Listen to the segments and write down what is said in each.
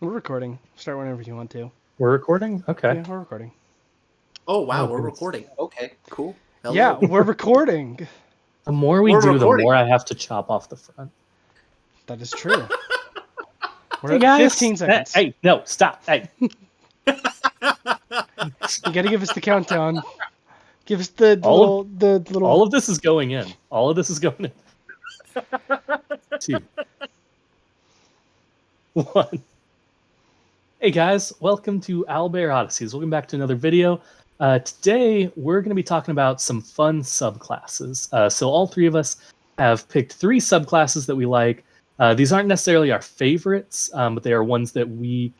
We're recording. Start whenever you want to. We're recording? Okay. Yeah, we're recording. Oh wow, Oh, we're goodness. recording. Okay, cool. Yeah, Hello. we're recording. The more we We're do, the more recording. I have to chop off the front. That is true. We're Hey, at guys. 15 seconds. Hey, no, stop. Hey. You gotta give us the countdown. Give us the All of little the little. all of this is going in. All of this is going in. 2, 1. Hey, guys. Welcome to Owlbear Odysseys. Welcome back to another video. Today, we're going to be talking about some fun subclasses. So all three of us have picked 3 subclasses that we like. These aren't necessarily our favorites, but they are ones that we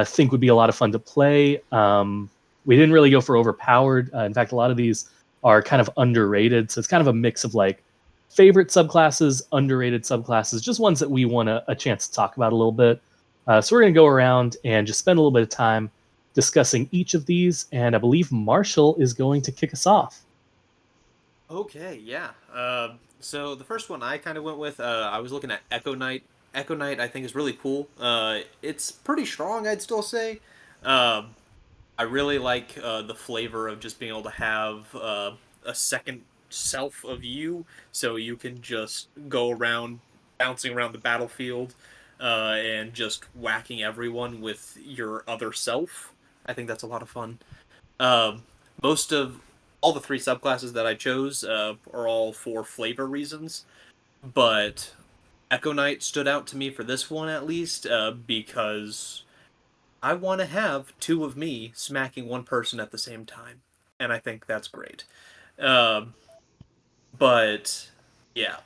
think would be a lot of fun to play. We didn't really go for overpowered. In fact, a lot of these are kind of underrated. So it's kind of a mix of like favorite subclasses, underrated subclasses, just ones that we want a chance to talk about a little bit. So we're going to go around and just spend a little bit of time discussing each of these, and I believe Marshall is going to kick us off. Okay, yeah. So the first one I kind of went with, I was looking at Echo Knight. Echo Knight I think is really cool. It's pretty strong, I'd still say. Um, I really like the flavor of just being able to have a second self of you, so you can just go around bouncing around the battlefield and just whacking everyone with your other self. I think that's a lot of fun. Um, Most of all the 3 subclasses that I chose are all for flavor reasons, but Echo Knight stood out to me for this one at least because I want to have 2 of me smacking one person at the same time, and I think that's great. Um, but yeah,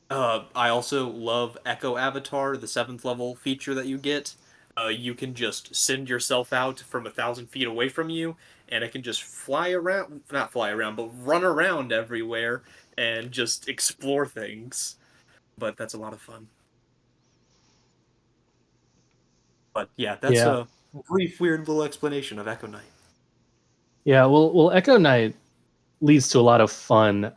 I also love Echo Avatar, the 7th level feature that you get. You can just send yourself out from 1,000 feet away from you, and it can just fly around—not fly around, but run around everywhere and just explore things. But that's a lot of fun. But yeah, that's Yeah, a brief, weird little explanation of Echo Knight. yeah. Well, Echo Knight leads to a lot of fun,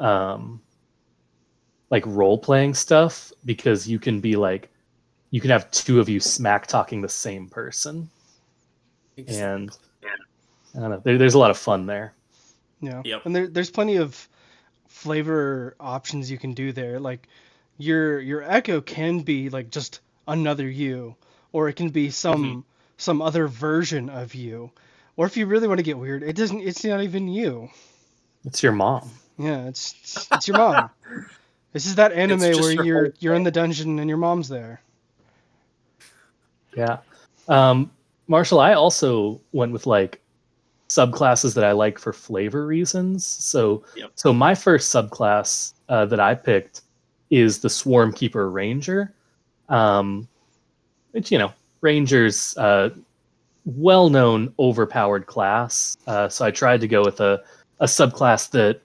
like role playing stuff because you can be like, you can have 2 of you smack talking the same person, and Exactly. Yeah. I don't know. There's a lot of fun there. Yeah, Yep. and there's plenty of flavor options you can do there. Like your echo can be like just another you, or it can be Hmm. some other version of you. Or if you really want to get weird, it doesn't. It's not even you. It's your mom. Yeah, it's your mom. This is that It's anime where just your whole you're in the dungeon and your mom's there. Yeah. Marshall, I also went with like subclasses that I like for flavor reasons. So, Yep. so my first subclass that I picked is the Swarm Keeper Ranger. Um, which Rangers, well-known overpowered class. So I tried to go with a subclass that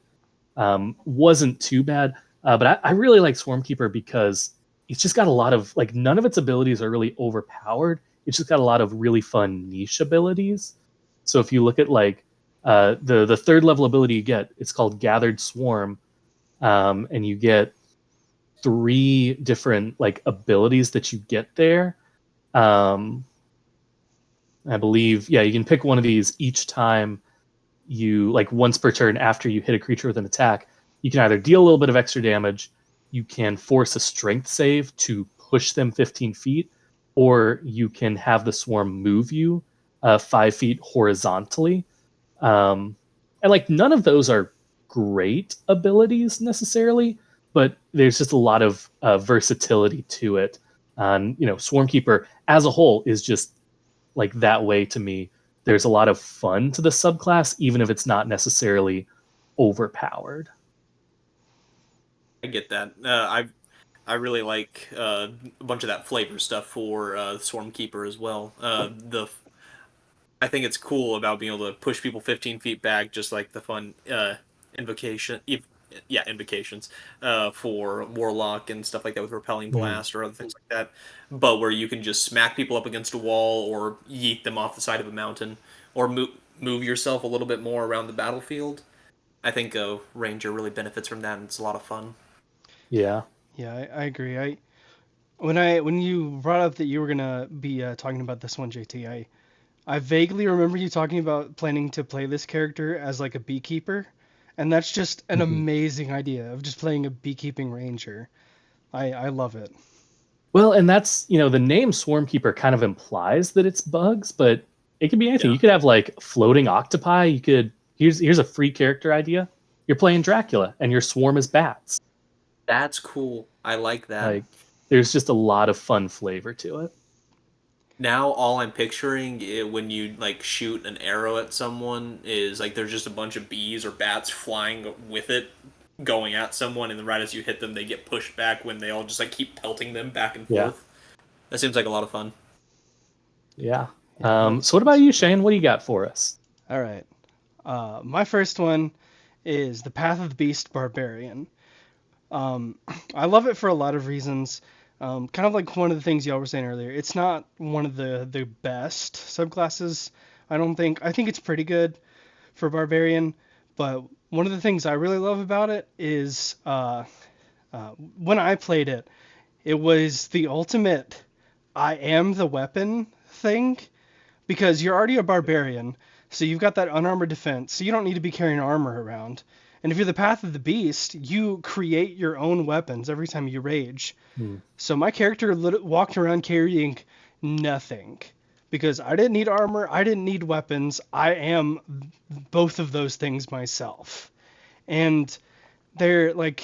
wasn't too bad. But I really like Swarmkeeper because it's just got a lot of like none of its abilities are really overpowered. It's just got a lot of really fun niche abilities. So if you look at like the 3rd level ability you get, it's called Gathered Swarm, and you get 3 different like abilities that you get there. Um, I believe, yeah, you can pick one of these each time you like once per turn after you hit a creature with an attack. You can either deal a little bit of extra damage, you can force a strength save to push them 15 feet, or you can have the swarm move you 5 feet horizontally. And like none of those are great abilities necessarily, but there's just a lot of versatility to it. And Swarmkeeper as a whole is just like that way to me. There's a lot of fun to the subclass, even if it's not necessarily overpowered. I get that. I really like a bunch of that flavor stuff for Swarmkeeper as well. The I think it's cool about being able to push people 15 feet back, just like the fun invocations for Warlock and stuff like that with Repelling Mm. Blast or other things like that. But where you can just smack people up against a wall or yeet them off the side of a mountain or move yourself a little bit more around the battlefield. I think Ranger really benefits from that, and it's a lot of fun. Yeah. Yeah, I agree. when you brought up that you were gonna be talking about this one, JT, I vaguely remember you talking about planning to play this character as like a beekeeper, and that's just an Mhm. amazing idea of just playing a beekeeping ranger. I love it. Well, and that's, the name Swarmkeeper kind of implies that it's bugs, but it could be anything. Yeah. You could have like floating octopi. You could here's a free character idea. You're playing Dracula and your swarm is bats. That's cool. I like that. Like there's just a lot of fun flavor to it. Now all I'm picturing when you like shoot an arrow at someone is like there's just a bunch of bees or bats flying with it going at someone, and then right as you hit them they get pushed back when they all just like keep pelting them back and Yeah. forth. That seems like a lot of fun. Yeah. Yeah, So what about you, Shane? What do you got for us? all right. My first one is the Path of the Beast Barbarian. Um, I love it for a lot of reasons. Kind of like one of the things y'all were saying earlier. It's not one of the best subclasses. I don't think. I think it's pretty good for Barbarian, but one of the things I really love about it is when I played it, it was the ultimate I am the weapon thing because you're already a barbarian, so you've got that unarmored defense, so you don't need to be carrying armor around. And if you're the Path of the Beast, you create your own weapons every time you rage. Hmm. So my character walked around carrying nothing because I didn't need armor, I didn't need weapons. I am both of those things myself. And they're like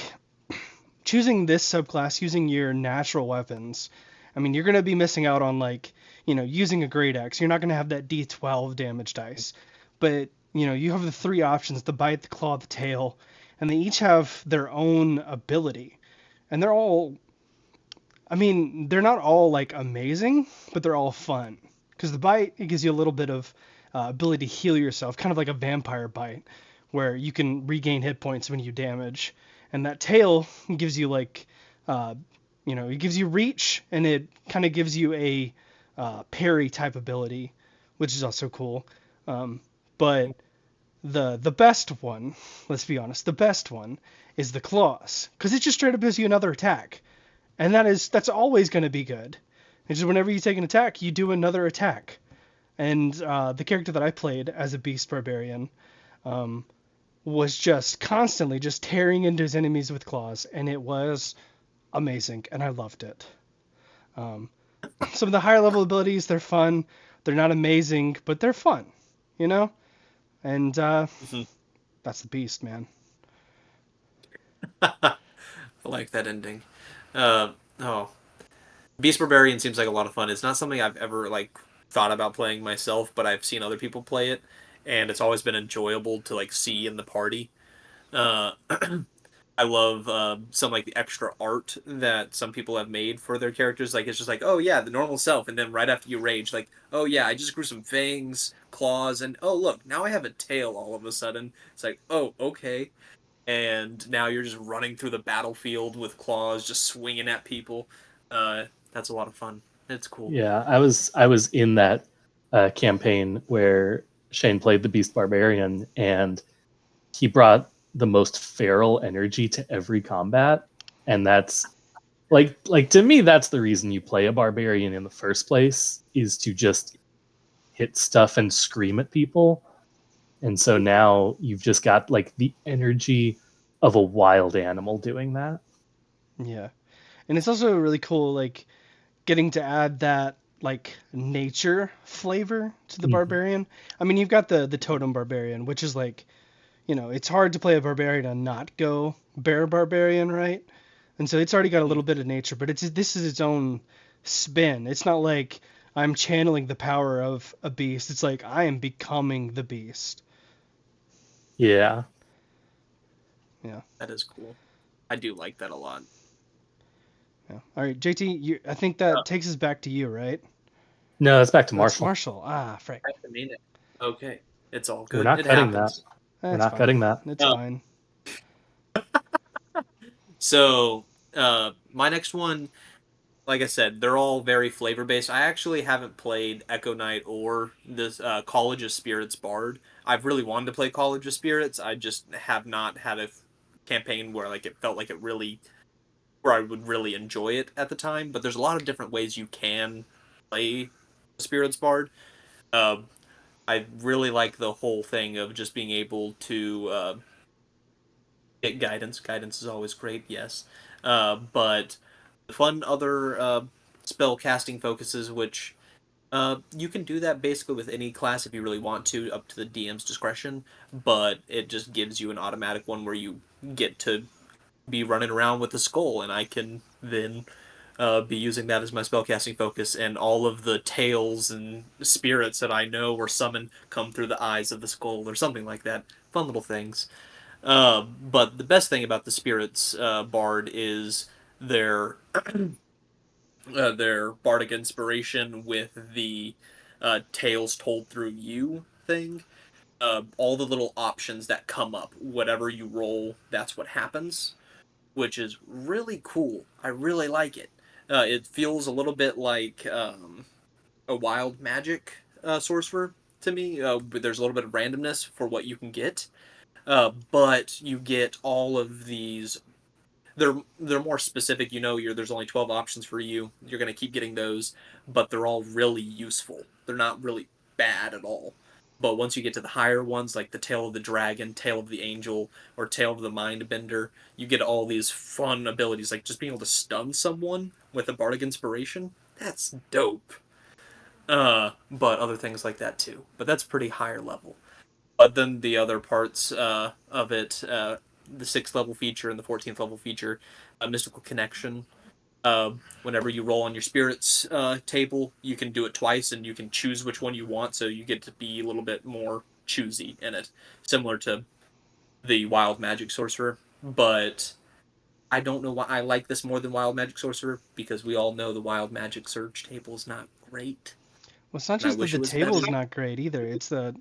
choosing this subclass using your natural weapons. I mean, you're going to be missing out on like, using a great axe. You're not going to have that D12 damage dice. But, you have the three options, the bite, the claw, the tail, and they each have their own ability. And they're all I mean, they're not all like amazing, but they're all fun. Because the bite, it gives you a little bit of ability to heal yourself, kind of like a vampire bite, where you can regain hit points when you damage. And that tail gives you like, uh, it gives you reach, and it kind of gives you a parry type ability, which is also cool. But the best one, let's be honest, the best one is the claws, because it just straight up gives you another attack. And that's always going to be good. It's just whenever you take an attack, you do another attack. And the character that I played as a beast barbarian was just constantly just tearing into his enemies with claws, and it was amazing, and I loved it. Some of the higher level abilities, they're fun. They're not amazing, but they're fun, you know. And that's the beast, man. I like that ending. Oh, Beast Barbarian seems like a lot of fun. It's not something I've ever like thought about playing myself, but I've seen other people play it, and it's always been enjoyable to like see in the party. Uh, I love some like the extra art that some people have made for their characters. Like it's just like, oh yeah, the normal self, and then right after you rage, like, oh yeah, I just grew some fangs, claws, and oh look, now I have a tail. All of a sudden, it's like, oh okay, and now you're just running through the battlefield with claws, just swinging at people. That's a lot of fun. It's cool. Yeah, I was in that campaign where Shane played the Beast Barbarian, and he brought the most feral energy to every combat, and that's like to me that's the reason you play a barbarian in the first place, is to just hit stuff and scream at people. And so now you've just got like the energy of a wild animal doing that. Yeah. And it's also really cool, like, getting to add that like nature flavor to the Mhm. barbarian. I mean, you've got the totem barbarian, which is like, it's hard to play a barbarian and not go bear barbarian, right? And so it's already got a little bit of nature, but this is its own spin. It's not like I'm channeling the power of a beast. It's like I am becoming the beast. Yeah. Yeah. That is cool. I do like that a lot. Yeah. All right, JT, I think that takes us back to you, right? No, it's back to That's Marshall. Marshall. Ah, frick. I mean it. Okay, it's all We're good. not It cutting that. happens. We're That's not fine. cutting that. It's Uh, fine. my next one, like I said, they're all very flavor based. I actually haven't played Echo Knight or this College of Spirits Bard. I've really wanted to play College of Spirits. I just have not had a campaign where like it felt like it really where I would really enjoy it at the time. But there's a lot of different ways you can play Spirits Bard. Uh, I really like the whole thing of just being able to get guidance. Guidance is always great, yes. But the fun other spell casting focuses, which you can do that basically with any class if you really want to, up to the DM's discretion. But it just gives you an automatic one where you get to be running around with the skull, and I can then be using that as my spellcasting focus, and all of the tales and spirits that I know or summon come through the eyes of the skull or something like that. Fun little things. But the best thing about the spirits bard is their their bardic inspiration with the tales told through you thing. All the little options that come up, whatever you roll, that's what happens, which is really cool. I really like it. It feels a little bit like a wild magic sorcerer to me. But there's a little bit of randomness for what you can get, but you get all of these. They're more specific. You know, there's only 12 options for you. You're gonna keep getting those, but they're all really useful. They're not really bad at all. But once you get to the higher ones, like the Tail of the Dragon, Tail of the Angel, or Tail of the Mind Bender, you get all these fun abilities, like just being able to stun someone with a Bardic Inspiration. That's dope. But other things like that too. But that's pretty higher level. But then the other parts of it, the 6th level feature and the 14th level feature, Mystical Connection. Whenever you roll on your spirits table, you can do it twice, and you can choose which one you want. So you get to be a little bit more choosy in it, similar to the Wild Magic Sorcerer. But I don't know why I like this more than Wild Magic Sorcerer, because we all know the Wild Magic Surge table is not great. Well, it's not And I just that wish the it was better. table's not great either. It's that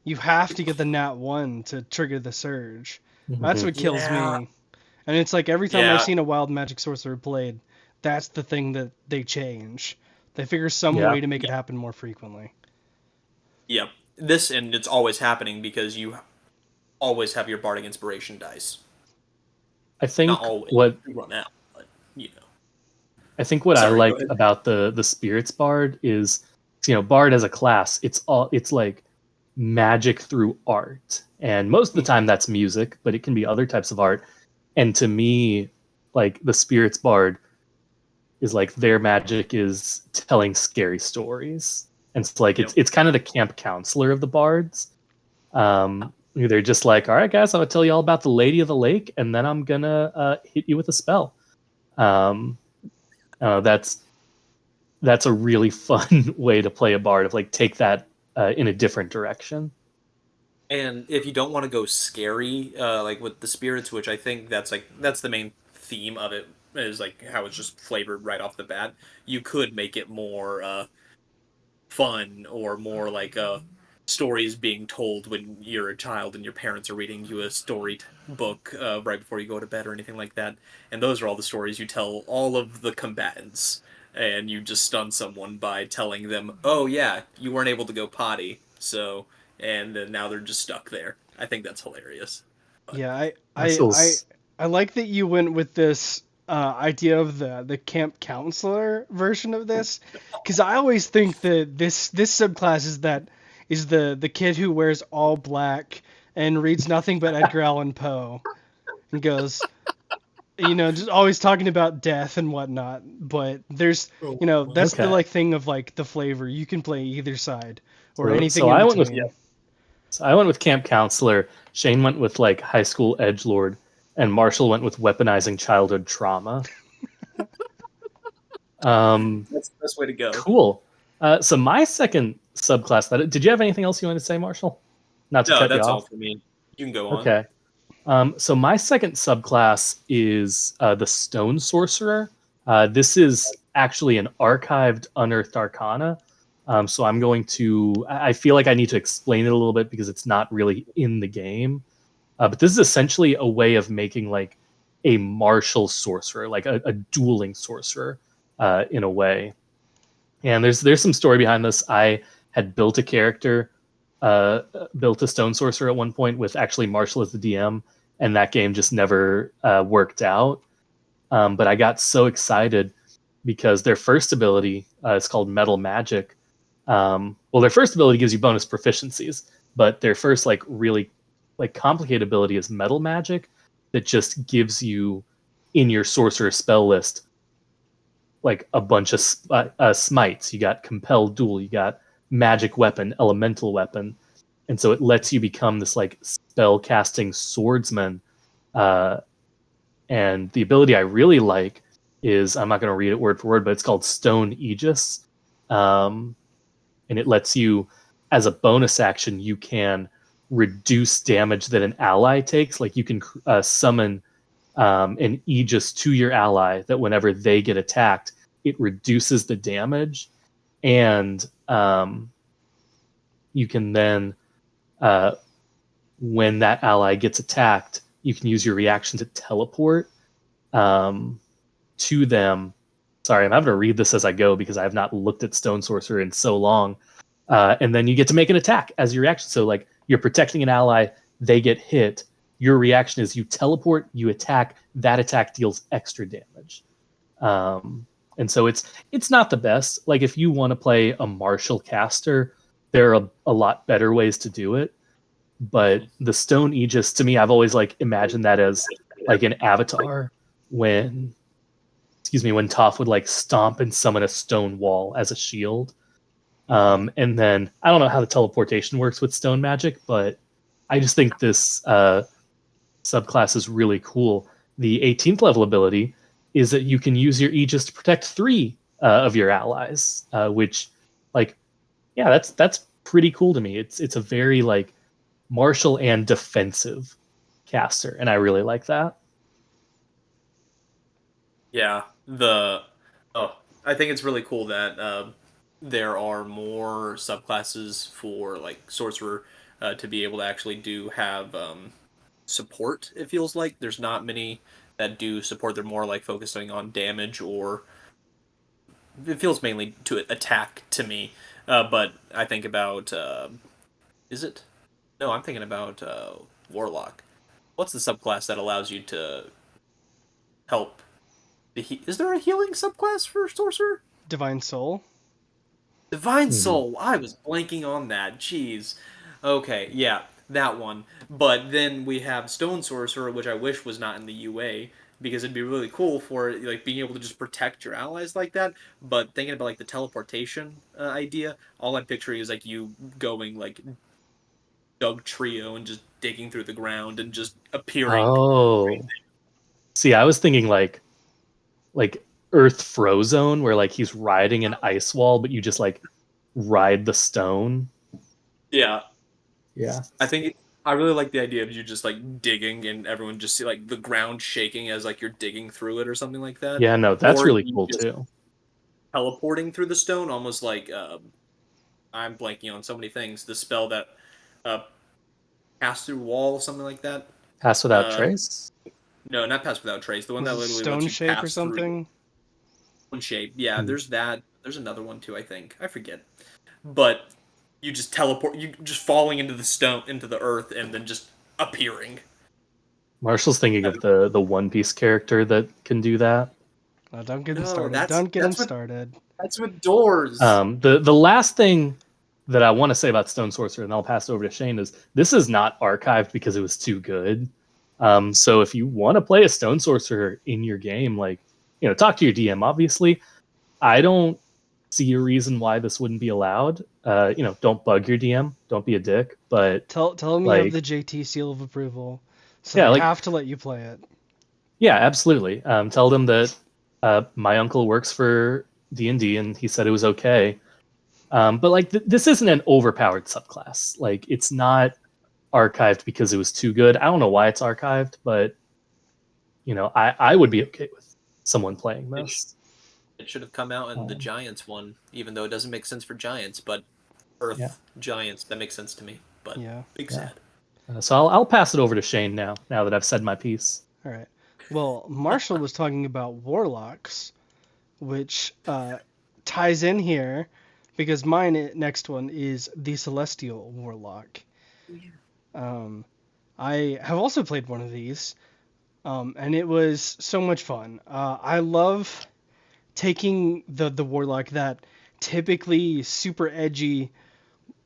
you have to get the nat 1 to trigger the surge. That's what kills Yeah. me. And it's like every time I've Yeah. seen a wild magic sorcerer played, that's the thing that they change. They figure some Yeah. way to make it happen more frequently. Yep. This, and it's always happening because you always have your Bardic Inspiration dice. I Not think always. what You run out, but you know. I think what I Sorry, go like ahead. about the spirits bard is, bard as a class, it's like magic through art, and most of the time that's music, but it can be other types of art. And to me, like the spirits bard is like their magic is telling scary stories, and it's like Yep. it's kind of the camp counselor of the bards. They're just like, all right, guys, I'm gonna tell you all about the Lady of the Lake, and then I'm gonna hit you with a spell. Um, that's a really fun way to play a bard, of like take that in a different direction. And if you don't want to go scary, like with the spirits, which I think that's the main theme of it, is like how it's just flavored right off the bat. You could make it more fun, or more like stories being told when you're a child and your parents are reading you a story book right before you go to bed or anything like that. And those are all the stories you tell all of the combatants. And you just stun someone by telling them, "Oh yeah, you weren't able to go potty, so," and now they're just stuck there. I think that's hilarious. But Yeah, I That I I, feels I like that you went with this idea of the camp counselor version of this, because I always think that this subclass is the kid who wears all black and reads nothing but Edgar Allan Poe and goes, just always talking about death and whatnot. But there's, that's the okay. like thing of like the flavor. You can play either side or So, anything so in I went with between. so I went with camp counselor. Shane went with like high school edgelord, and Marshall went with weaponizing childhood trauma. that's the best way to go. Cool. So my second subclass. Did you have anything else you wanted to say, Marshall? Not to No, cut you that's all off. for me. You can go on. Okay. So my second subclass is the Stone Sorcerer. This is actually an archived Unearthed Arcana. So I'm going to. I feel like I need to explain it a little bit because it's not really in the game. But this is essentially a way of making like a martial sorcerer, like a dueling sorcerer, in a way. And there's some story behind this. I had built a character, built a stone sorcerer at one point with actually Marshall as the DM, and that game just never worked out. But I got so excited because their first ability is called Metal Magic. Well, their first ability gives you bonus proficiencies, but their first like really like complicated ability is Metal Magic that just gives you in your sorcerer spell list like a bunch of smites. You got Compelled Duel, you got Magic Weapon, Elemental Weapon, and so it lets you become this like spell casting swordsman. Uh, and the ability I really like is, I'm not going to read it word for word, but it's called Stone Aegis. Um, and it lets you, as a bonus action, you can reduce damage that an ally takes. Like you can summon an Aegis to your ally that whenever they get attacked, it reduces the damage. And you can then, uh, when that ally gets attacked, you can use your reaction to teleport um, to them. Sorry, I'm having to read this as I go because I have not looked at Stone Sorcerer in so long. And then you get to make an attack as your reaction. So like you're protecting an ally, they get hit. Your reaction is you teleport, you attack. That attack deals extra damage. And so it's not the best. Like if you want to play a martial caster, there are a lot better ways to do it. But the Stone Aegis, to me, I've always like imagined that as like an avatar when when Toph would like stomp and summon a stone wall as a shield. And then I don't know how the teleportation works with stone magic, but I just think this subclass is really cool. The 18th level ability is that you can use your Aegis to protect 3 of your allies, which, like, yeah, that's pretty cool to me. It's a very like martial and defensive caster, and I really like that. Yeah, I think it's really cool that there are more subclasses for like sorcerer to be able to actually do have support. It feels like there's not many that do support. They're more like focusing on damage, or it feels mainly to attack to me. But I think about is it? No, I'm thinking about warlock. What's the subclass that allows you to help? Is there a healing subclass for sorcerer? Divine Soul. Divine Mhm. Soul. I was blanking on that. Jeez. Okay, yeah, that one. But then we have Stone Sorcerer, which I wish was not in the UA because it'd be really cool for like being able to just protect your allies like that. But thinking about like the teleportation idea, all I'm picturing is like you going like Doug Trio and just digging through the ground and just appearing. Oh, see, I was thinking like Earth Frozone, where like he's riding an ice wall, but you just like ride the stone. Yeah, Yeah. I think I really like the idea of you just like digging and everyone just see like the ground shaking as like you're digging through it or something like that, Yeah, no, that's or really you cool just too. teleporting through the stone, almost like I'm blanking on so many things. The spell that uh, pass through wall, something like that. Pass without Uh, trace. no, not pass without trace. The one Was that it literally lets Stone you Shape or pass through something? one shape. Yeah, Hmm. there's that. There's another one too. I think I forget, but you just teleport. You just falling into the stone, into the earth, and then just appearing. Marshall's thinking of the One Piece character that can do that. Oh, don't get him No, started. that's Don't get him that's what started. that's with doors. The last thing that I want to say about Stone Sorcerer, and I'll pass it over to Shane, is this is not archived because it was too good. So if you want to play a Stone Sorcerer in your game, like talk to your DM. Obviously, I don't see a reason why this wouldn't be allowed. Don't bug your DM. Don't be a dick. But Tell him you have like, the JT seal of approval, so yeah, they like have to let you play it. yeah, absolutely. Tell them that my uncle works for D&D and he said it was okay. But like this isn't an overpowered subclass. Like it's not archived because it was too good. I don't know why it's archived, but I would be okay with someone playing It, sh- this. it should have come out in the Um, Giants one, even though it doesn't make sense for Giants, but yeah, Earth Giants, that makes sense to me. But Yeah. big yeah. sad. So I'll pass it over to Shane now. Now that I've said my piece. All right. Well, Marshall was talking about warlocks, which ties in here because next one is the Celestial Warlock. I have also played one of these. and it was so much fun. I love taking the warlock that typically super edgy,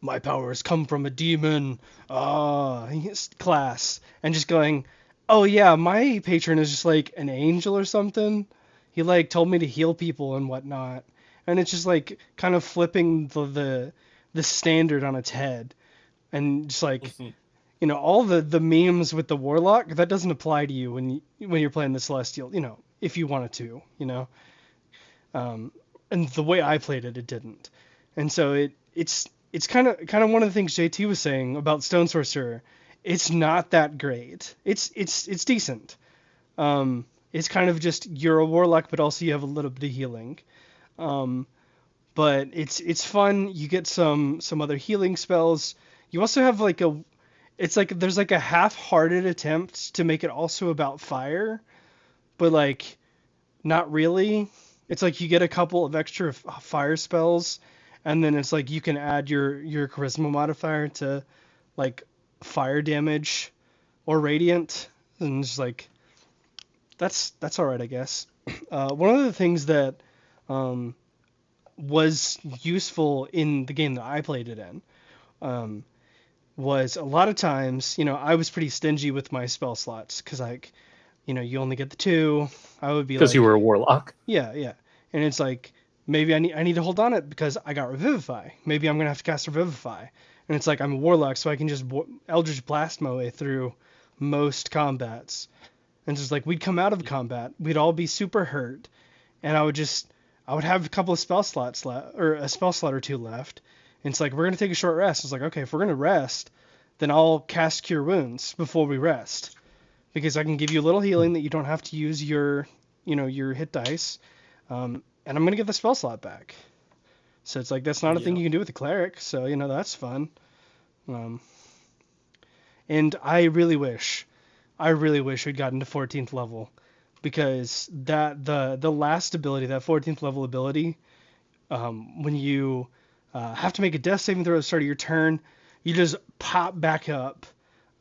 my powers come from a demon class, and just going, oh yeah, my patron is just like an angel or something. He like told me to heal people and whatnot, and it's just like kind of flipping the standard on its head, and just like, all the memes with the warlock, that doesn't apply to you when you're playing the celestial, if you wanted to, and the way I played it, it didn't. And so it's kind of one of the things JT was saying about Stone Sorcerer. It's not that great. It's decent. It's kind of just you're a warlock, but also you have a little bit of healing. Um, but it's fun. You get some other healing spells. You also have like it's like there's like a half-hearted attempt to make it also about fire, but like not really. It's like you get a couple of extra fire spells, and then it's like you can add your charisma modifier to like fire damage or radiant, and it's like that's all right, I guess. One of the things that um, was useful in the game that I played it in um, was a lot of times, I was pretty stingy with my spell slots because like, you only get the two. I would be Because like, you were a warlock. yeah, yeah. And it's like maybe I need to hold on it because I got Revivify. Maybe I'm gonna have to cast Revivify. And it's like I'm a warlock, so I can just Eldritch Blast my way through most combats. And it's just like we'd come out of combat, we'd all be super hurt, and I would have a couple of spell slots left or a spell slot or two left. And it's like we're gonna take a short rest. It's like okay, if we're gonna rest, then I'll cast Cure Wounds before we rest because I can give you a little healing that you don't have to use your hit dice, and I'm gonna get the spell slot back. So it's like that's not a thing you can do with the cleric. So that's fun. Um, and I really wish we'd gotten to 14th level because the last ability, that 14th level ability, when you have to make a death saving throw at the start of your turn, you just pop back up,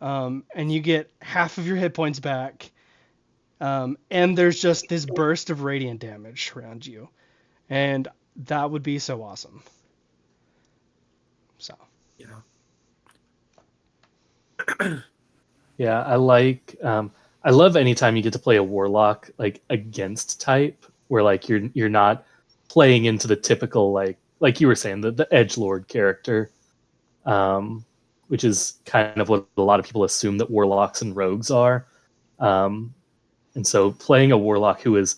and you get half of your hit points back. And there's just this burst of radiant damage around you. And that would be so awesome. So. Yeah. Yeah, I love anytime you get to play a warlock like against type, where like you're not playing into the typical like you were saying the edgelord character, which is kind of what a lot of people assume that warlocks and rogues are. And so playing a warlock who is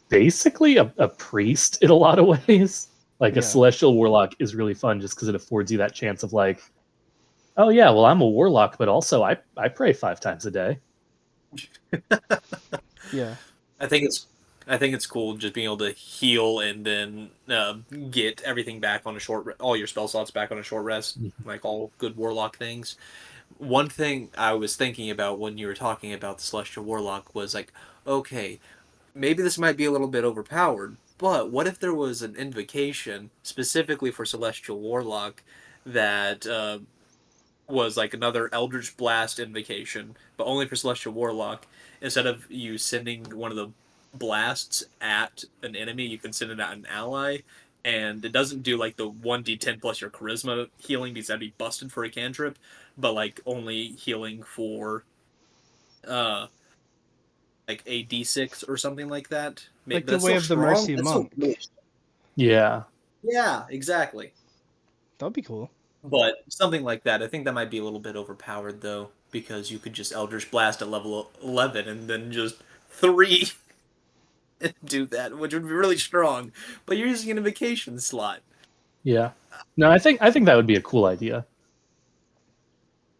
basically a priest in a lot of ways, like a celestial warlock, is really fun just because it affords you that chance of like, oh yeah, well I'm a warlock, but also I pray 5 times a day. Yeah. I think it's cool just being able to heal and then get everything back on all your spell slots back on a short rest, like all good warlock things. One thing I was thinking about when you were talking about the celestial warlock was like, okay, maybe this might be a little bit overpowered, but what if there was an invocation specifically for celestial warlock that was like another Eldritch Blast invocation, but only for Celestial Warlock. Instead of you sending one of the blasts at an enemy, you can send it at an ally, and it doesn't do like the 1d10 plus your charisma healing because that'd be busted for a cantrip, but like only healing for like a d6 or something like that. Like the Way of the Mercy Monk. Yeah. Yeah, exactly. That'd be cool. But something like that, I think that might be a little bit overpowered though, because you could just Eldritch Blast at level 11 and then just 3 and do that, which would be really strong. But you're using an invocation slot. Yeah. No, I think that would be a cool idea.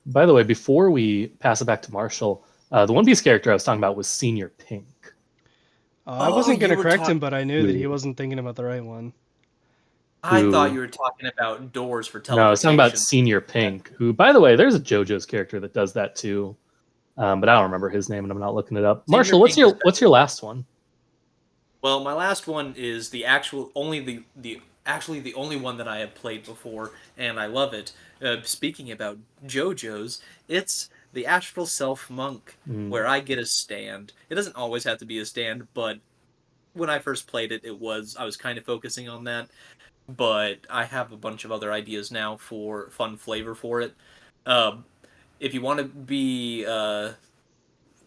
By the way, before we pass it back to Marshall, the One Piece character I was talking about was Senior Pink. I wasn't going to correct him, but I knew that he wasn't thinking about the right one. I thought you were talking about doors for teleportation. No, I was talking about Senior Pink, who, by the way, there's a JoJo's character that does that too, but I don't remember his name, and I'm not looking it up. Marshall, what's your last one? Well, my last one is the only one that I have played before, and I love it. Speaking about JoJo's, it's the Astral Self Monk, Mm. where I get a stand. It doesn't always have to be a stand, but when I first played it, I was kind of focusing on that. But I have a bunch of other ideas now for fun flavor for it. Um, if you want to be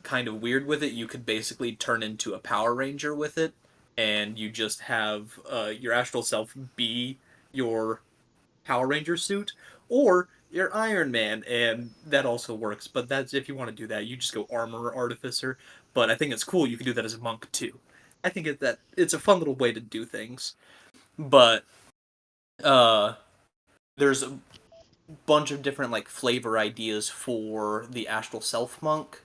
kind of weird with it, you could basically turn into a Power Ranger with it, and you just have your astral self be your Power Ranger suit, or your Iron Man, and that also works. But that's if you want to do that, you just go Armor Artificer. But I think it's cool. You can do that as a monk too. I think it's a fun little way to do things. But uh, there's a bunch of different like flavor ideas for the Astral Self Monk,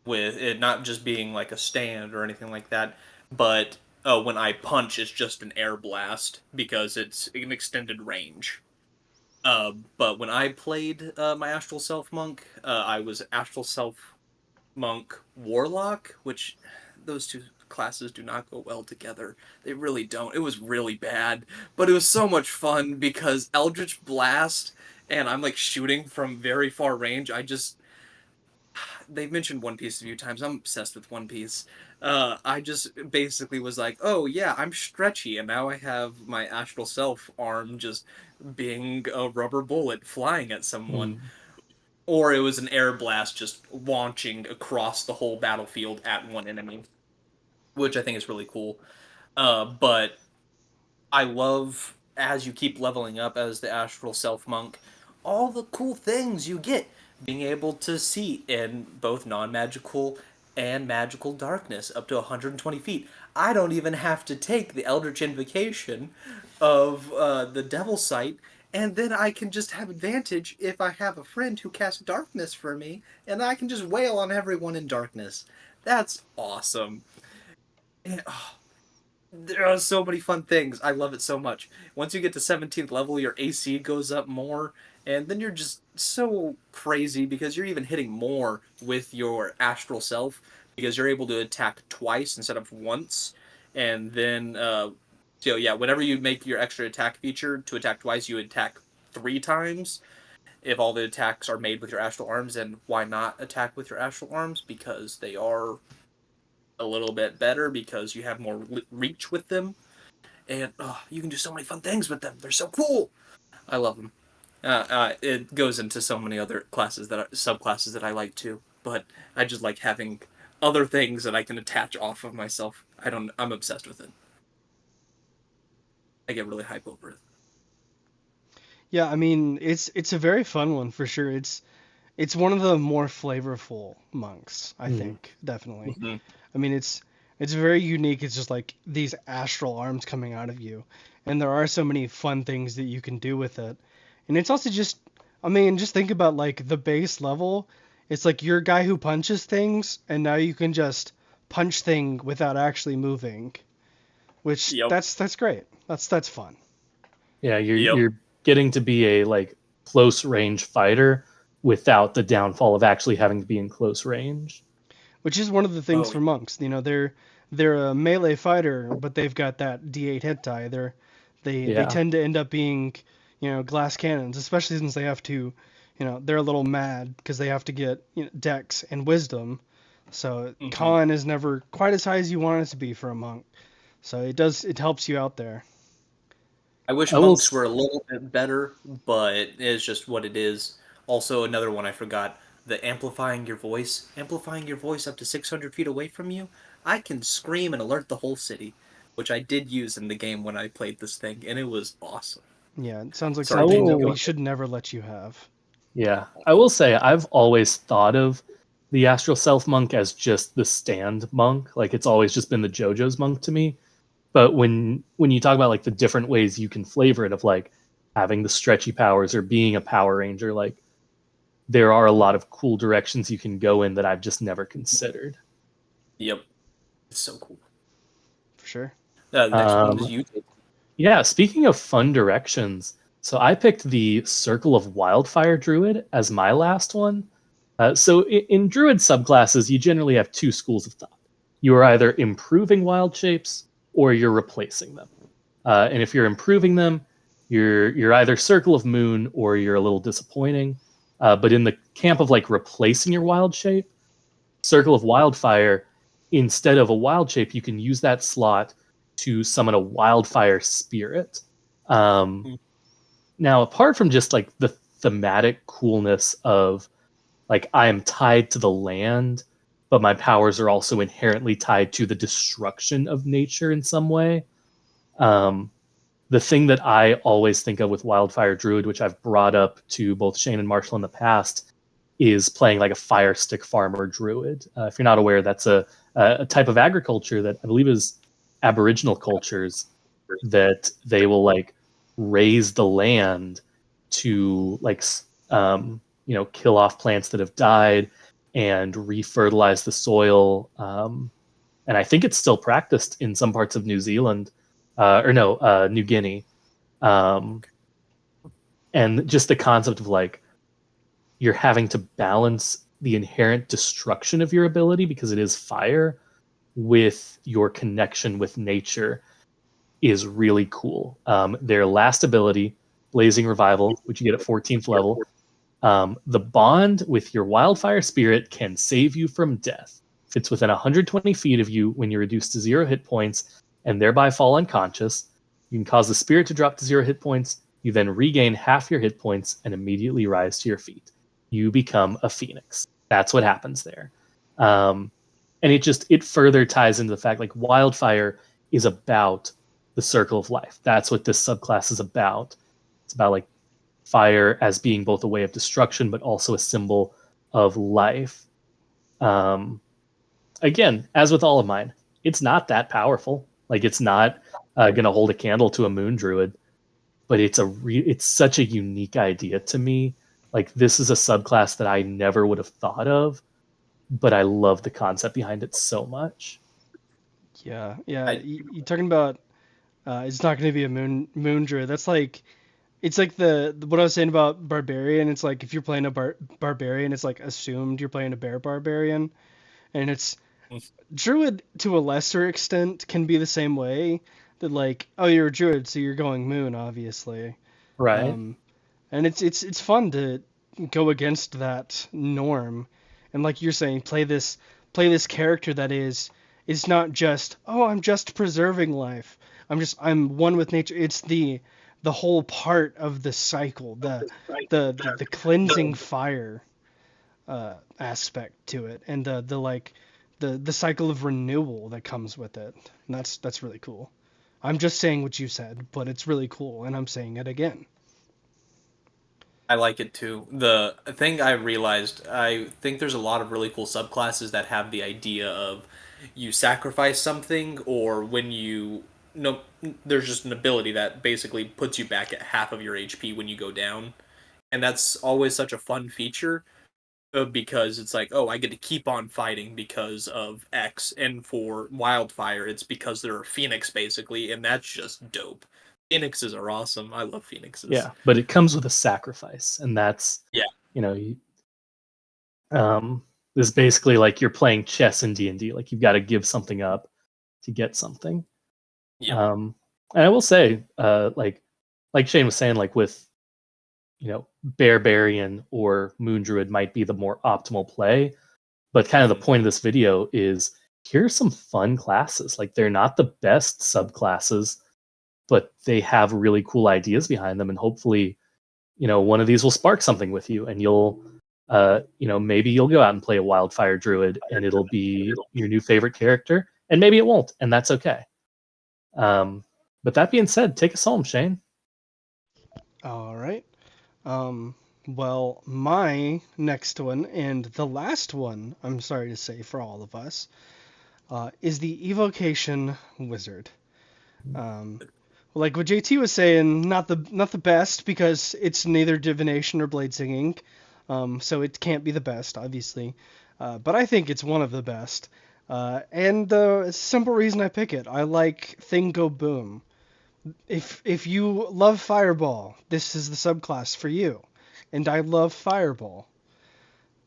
with it not just being like a stand or anything like that, but when I punch, it's just an air blast because it's an extended range. But when I played my Astral Self Monk, I was Astral Self Monk Warlock, which those two classes do not go well together. They really don't. It was really bad, but it was so much fun because Eldritch Blast, and I'm like shooting from very far range. They've mentioned One Piece a few times. I'm obsessed with One Piece. I just basically was like, oh yeah, I'm stretchy, and now I have my astral self arm just being a rubber bullet flying at someone. Mm. Or it was an air blast just launching across the whole battlefield at one enemy, which I think is really cool. But I love as you keep leveling up as the astral self monk, all the cool things you get. Being able to see in both non-magical and magical darkness up to 120 feet. I don't even have to take the Eldritch Invocation of the Devil Sight, and then I can just have advantage if I have a friend who casts darkness for me, and I can just wail on everyone in darkness. That's awesome. And, oh, there are so many fun things. I love it so much. Once you get to 17th level, your AC goes up more, and then you're just so crazy because you're even hitting more with your astral self because you're able to attack twice instead of once. And then, so yeah, whenever you make your extra attack feature to attack twice, you attack 3 times if all the attacks are made with your astral arms. And why not attack with your astral arms? Because they are a little bit better because you have more reach with them, and you can do so many fun things with them. They're so cool. I love them. It goes into so many other subclasses that I like too, but I just like having other things that I can attach off of myself. I'm obsessed with it. I get really hype over it. Yeah, I mean, it's a very fun one for sure. It's one of the more flavorful monks, I think, definitely. Mm-hmm. I mean, it's very unique. It's just like these astral arms coming out of you, and there are so many fun things that you can do with it. And it's also just, I mean, just think about like the base level. It's like you're a guy who punches things, and now you can just punch thing without actually moving, which Yep. that's great. That's fun. Yeah, Yep. you're getting to be a like close range fighter without the downfall of actually having to be in close range. Which is one of the things Oh, for monks. You know, they're a melee fighter, but they've got that D8 hit die. They Yeah. tend to end up being, glass cannons, especially since they have to, they're a little mad because they have to get dex and wisdom. So mm-hmm. con is never quite as high as you want it to be for a monk. So it helps you out there. I wish I will. monks were a little bit better, but it's just what it is. Also, another one I forgot: the amplifying your voice up to 600 feet away from you. I can scream and alert the whole city, which I did use in the game when I played this thing, and it was awesome. Yeah, it sounds like Sorry, something James, that keep we going. should never let you have. Yeah, I will say I've always thought of the Astral Self Monk as just the stand monk. Like it's always just been the JoJo's monk to me. But when you talk about like the different ways you can flavor it, of like having the stretchy powers or being a Power Ranger, like there are a lot of cool directions you can go in that I've just never considered. Yep, it's so cool. For sure. The next one is Um, you. yeah, speaking of fun directions, so I picked the Circle of Wildfire Druid as my last one. So in Druid subclasses, you generally have two schools of thought. You are either improving wild shapes or you're replacing them. And if you're improving them, you're either Circle of Moon or you're a little disappointing. But in the camp of like replacing your wild shape, Circle of Wildfire, instead of a wild shape, you can use that slot to summon a wildfire spirit. Now, apart from just like the thematic coolness of like I am tied to the land, but my powers are also inherently tied to the destruction of nature in some way. The thing that I always think of with Wildfire Druid, which I've brought up to both Shane and Marshall in the past, is playing like a fire stick farmer druid. If you're not aware, that's a type of agriculture that I believe is Aboriginal cultures, that they will like raise the land to like kill off plants that have died and refertilize the soil. And I think it's still practiced in some parts of New Zealand, New Guinea. And just the concept of like you're having to balance the inherent destruction of your ability because it is fire with your connection with nature is really cool. Their last ability, Blazing Revival, which you get at 14th level, the bond with your wildfire spirit can save you from death. If it's within 120 feet of you when you're reduced to 0 hit points and thereby fall unconscious, you can cause the spirit to drop to 0 hit points. You then regain half your hit points and immediately rise to your feet. You become a phoenix. That's what happens there. And it further ties into the fact like wildfire is about the circle of life. That's what this subclass is about. It's about like fire as being both a way of destruction but also a symbol of life. Again, as with all of mine, it's not that powerful. Like it's not going to hold a candle to a moon druid, but it's such a unique idea to me. Like this is a subclass that I never would have thought of, but I love the concept behind it so much. Yeah. You're talking about it's not going to be a moon druid. That's like it's like the what I was saying about barbarian. It's like if you're playing a barbarian, it's like assumed you're playing a bear barbarian, and it's druid to a lesser extent can be the same way. That like, oh, you're a druid, so you're going moon, obviously. Right. And it's fun to go against that norm, and like you're saying, play this character that is not just, oh, I'm just preserving life. I'm one with nature. It's the whole part of the cycle, the cleansing fire aspect to it, and the like the cycle of renewal that comes with it. And that's really cool. I'm just saying what you said, but it's really cool, and I'm saying it again. I like it too. The thing I realized, I think there's a lot of really cool subclasses that have the idea of you sacrifice something, or when you no, there's just an ability that basically puts you back at half of your HP when you go down, and that's always such a fun feature because it's like, oh, I get to keep on fighting because of X, and for Wildfire, it's because they're a Phoenix basically, and that's just dope. Phoenixes are awesome. I love Phoenixes. Yeah, but it comes with a sacrifice, and that's this is basically like you're playing chess in D&D. Like you've got to give something up to get something. Yeah. And I will say, like Shane was saying, like with Barbarian or Moon Druid might be the more optimal play, but kind of the point of this video is here's some fun classes. Like they're not the best subclasses, but they have really cool ideas behind them, and hopefully, one of these will spark something with you, and you'll, maybe you'll go out and play a Wildfire Druid, and it'll be your new favorite character, and maybe it won't, and that's okay. But that being said, take us home, Shane. All right. Well, my next one, and the last one, I'm sorry to say for all of us, is the Evocation Wizard. Like what JT was saying, not the best because it's neither divination or blade singing, so it can't be the best, obviously. But I think it's one of the best. And the simple reason I pick it, I like Thing Go Boom. If you love Fireball, this is the subclass for you. And I love Fireball,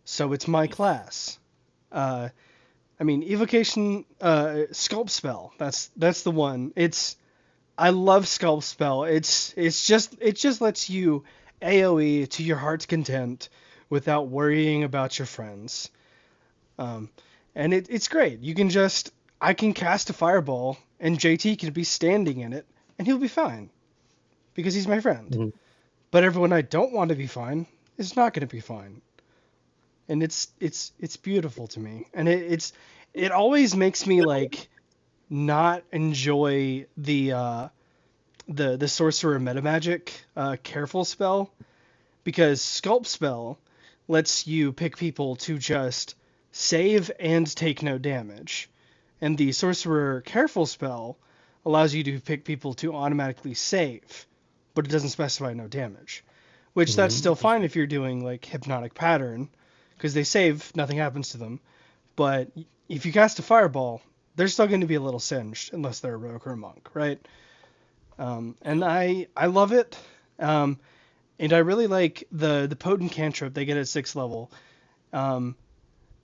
so it's my class. Evocation, Sculpt Spell. That's the one. I love Sculpt Spell. It just lets you AOE to your heart's content without worrying about your friends. And it's great. I can cast a fireball, and JT can be standing in it, and he'll be fine because he's my friend. Mhm. But everyone I don't want to be fine is not going to be fine, and it's beautiful to me, and it always makes me like not enjoy the sorcerer metamagic careful spell, because sculpt spell lets you pick people to just save and take no damage, and the sorcerer careful spell allows you to pick people to automatically save, but it doesn't specify no damage, which that's Mhm. still fine if you're doing like hypnotic pattern, because they save, nothing happens to them. But if you cast a fireball, they're still going to be a little singed unless they're a rogue or a monk, right? And I love it. And I really like the potent cantrip they get at 6th level.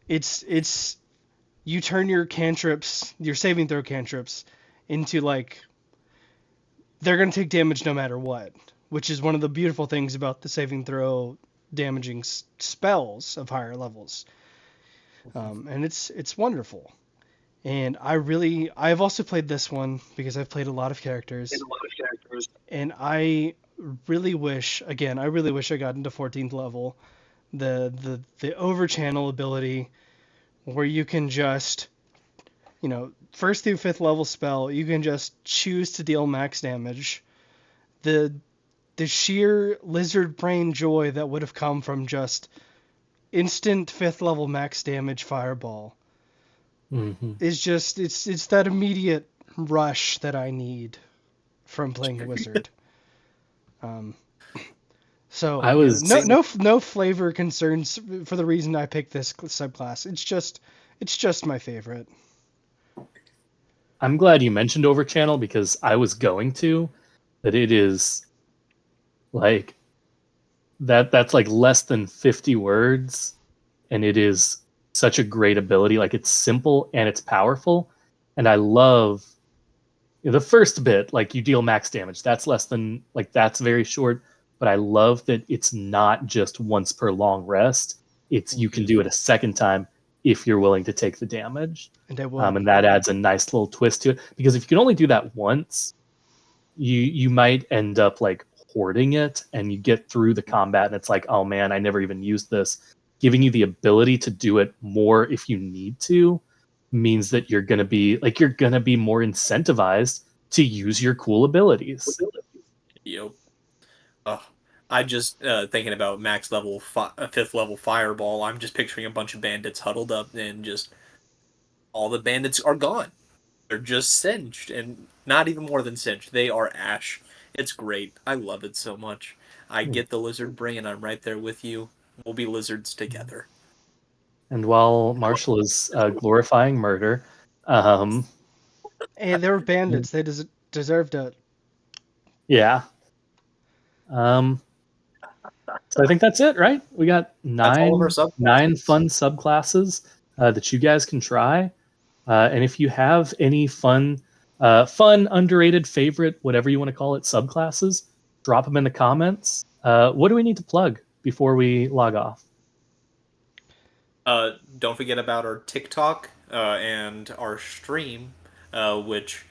It's you turn your cantrips, your saving throw cantrips, into like they're gonna take damage no matter what, which is one of the beautiful things about the saving throw damaging spells of higher levels. And it's wonderful. And I've also played this one because I've played a lot of characters, and I really wish I got into 14th level. The over channel ability where you can just, first through 5th level spell, you can just choose to deal max damage. The sheer lizard brain joy that would have come from just instant 5th level max damage fireball Mhm. is just it's that immediate rush that I need from playing wizard. Um, so I yeah, was no flavor concerns for the reason I picked this subclass. It's just my favorite. I'm glad you mentioned overchannel because I was going to, that it is like that's like less than 50 words, and it is such a great ability. Like, it's simple and it's powerful, and I love the first bit. Like, you deal max damage, that's less than, like, that's very short, but I love that it's not just once per long rest. It's you can do it a second time if you're willing to take the damage. And I will. And that adds a nice little twist to it, because if you can only do that once, you might end up like hoarding it, and you get through the combat and it's like, oh man, I never even used this. Giving you the ability to do it more if you need to means that you're going to be more incentivized to use your cool abilities. Yep. Oh, I just thinking about max level 5th level fireball. I'm just picturing a bunch of bandits huddled up, and just all the bandits are gone. They're just singed, and not even more than singed. They are ash. It's great. I love it so much. I get the lizard brain. I'm right there with you. We'll be lizards together. And while Marshall is glorifying murder, um, Hey, they were bandits. They deserved it. yeah. So I think that's it, right? We got That's all of our nine subclasses. fun subclasses that you guys can try. And if you have any fun, underrated, favorite, whatever you want to call it, subclasses, drop them in the comments. What do we need to plug before we log off? Don't forget about our TikTok and our stream, which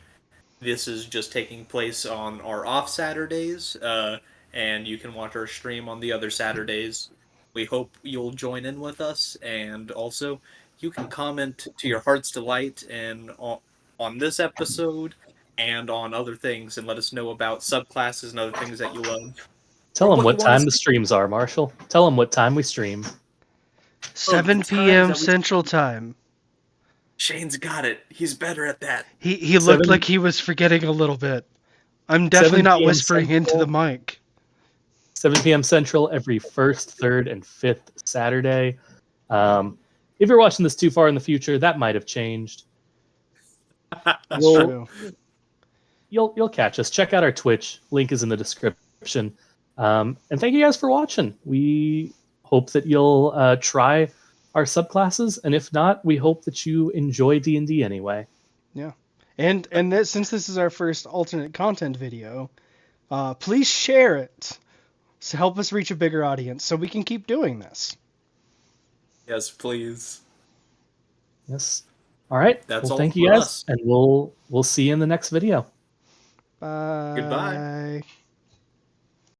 this is just taking place on our off Saturdays, and you can watch our stream on the other Saturdays. We hope you'll join in with us, and also you can comment to your heart's delight and on this episode and on other things, and let us know about subclasses and other things that you love or Tell them what you what want to time the see. streams are, Marshall. Tell them what time we stream. Oh, the 7 times p.m. that we Central Time. Shane's got it. He's better at that. He looked 7 like he was forgetting a little bit. I'm definitely 7 not p.m. whispering into the Central. mic. 7 p.m. Central every first, third, and fifth Saturday. If you're watching this too far in the future, that might have changed. That's true. You'll catch us. Check out our Twitch. Link is in the description. And thank you guys for watching. We hope that you'll try our subclasses, and if not, we hope that you enjoy D&D anyway. Yeah. And since this is our first alternate content video, please share it So help us reach a bigger audience so we can keep doing this. Yes, please. Yes. All right. That's Well, all thank you for guys, us. and we'll see you in the next video. Goodbye. Bye.